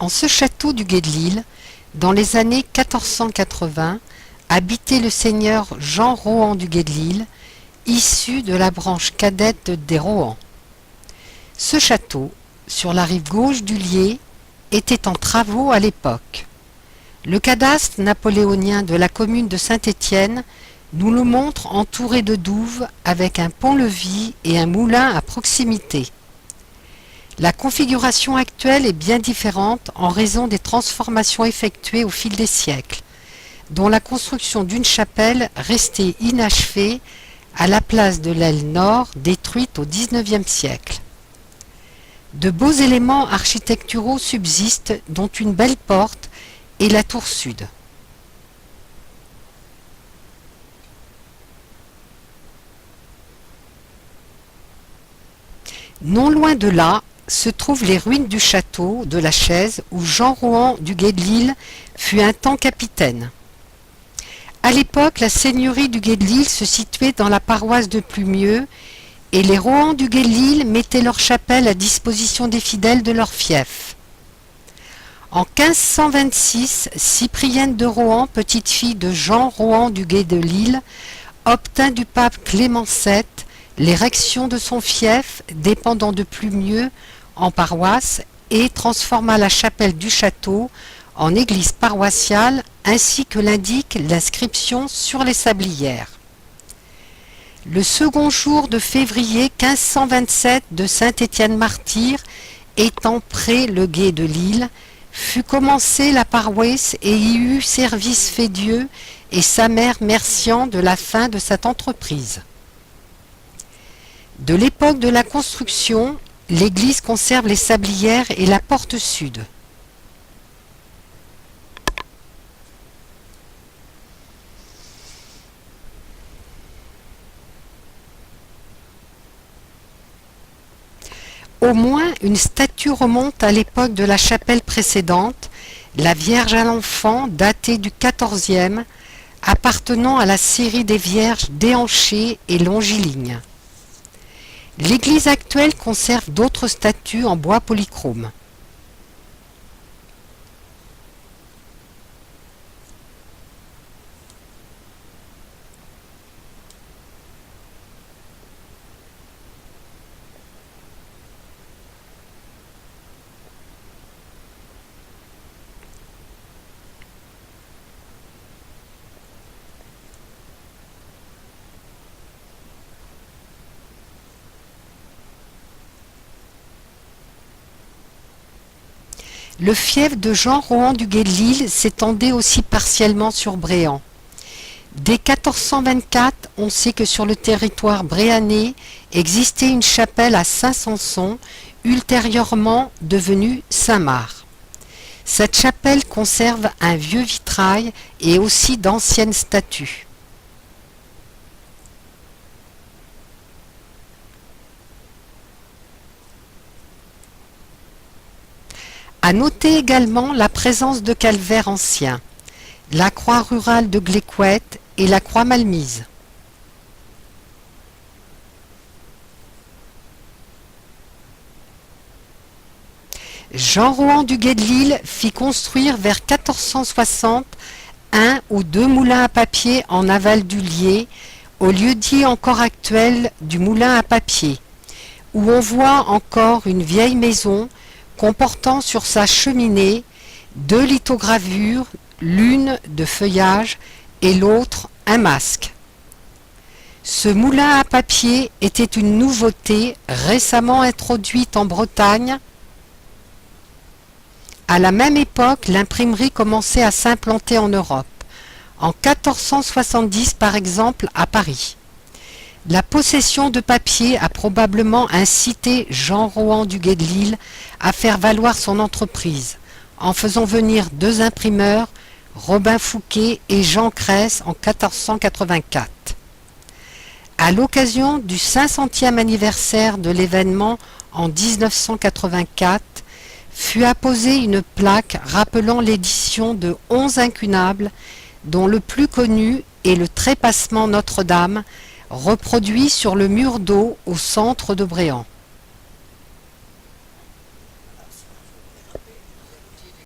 En ce château du Gué-de-Lille, dans les années 1480, habitait le seigneur Jean Rohan du Gué-de-Lille, issu de la branche cadette des Rohan. Ce château, sur la rive gauche du Lier, était en travaux à l'époque. Le cadastre napoléonien de la commune de Saint-Étienne nous le montre entouré de douves avec un pont-levis et un moulin à proximité. La configuration actuelle est bien différente en raison des transformations effectuées au fil des siècles, dont la construction d'une chapelle restée inachevée à la place de l'aile nord détruite au XIXe siècle. De beaux éléments architecturaux subsistent, dont une belle porte et la tour sud. Non loin de là se trouvent les ruines du château de la Chaise où Jean Rohan du Gué-de-Lille fut un temps capitaine. À l'époque, la seigneurie du Gué-de-Lille se situait dans la paroisse de Plumieux et les Rohan du Gué-de-Lille mettaient leur chapelle à disposition des fidèles de leur fief. En 1526, Cyprienne de Rohan, petite-fille de Jean Rohan du Gué-de-Lille, obtint du pape Clément VII l'érection de son fief, dépendant de Plumieux, en paroisse, et transforma la chapelle du château en église paroissiale, ainsi que l'indique l'inscription sur les sablières. Le second jour de février 1527 de Saint-Étienne-Martyr, étant près le Gué-de-Lille, fut commencée la paroisse et y eut service fait Dieu et sa mère Mercian de la fin de cette entreprise. De l'époque de la construction, l'église conserve les sablières et la porte sud. Au moins une statue remonte à l'époque de la chapelle précédente, la Vierge à l'Enfant datée du XIVe, appartenant à la série des Vierges déhanchées et longilignes. L'église actuelle conserve d'autres statues en bois polychrome. Le fief de Jean Rohan du Gué-de-Lille s'étendait aussi partiellement sur Bréant. Dès 1424, on sait que sur le territoire bréanais existait une chapelle à Saint-Sanson, ultérieurement devenue Saint-Marc. Cette chapelle conserve un vieux vitrail et aussi d'anciennes statues. À noter également la présence de calvaires anciens, la croix rurale de Glécouette et la croix malmise. Jean Rohan du Gué-de-Lille fit construire vers 1460 un ou deux moulins à papier en aval du Lier, au lieu-dit encore actuel du moulin à papier, où on voit encore une vieille maison comportant sur sa cheminée deux lithogravures, l'une de feuillage et l'autre un masque. Ce moulin à papier était une nouveauté récemment introduite en Bretagne. À la même époque, l'imprimerie commençait à s'implanter en Europe, en 1470 par exemple à Paris. La possession de papier a probablement incité Jean Rohan du Gué-de-Lille à faire valoir son entreprise, en faisant venir deux imprimeurs, Robin Fouquet et Jean Cresse en 1484. À l'occasion du 500e anniversaire de l'événement en 1984, fut apposée une plaque rappelant l'édition de 11 incunables, dont le plus connu est le trépassement Notre-Dame, reproduit sur le mur d'eau au centre de Bréant.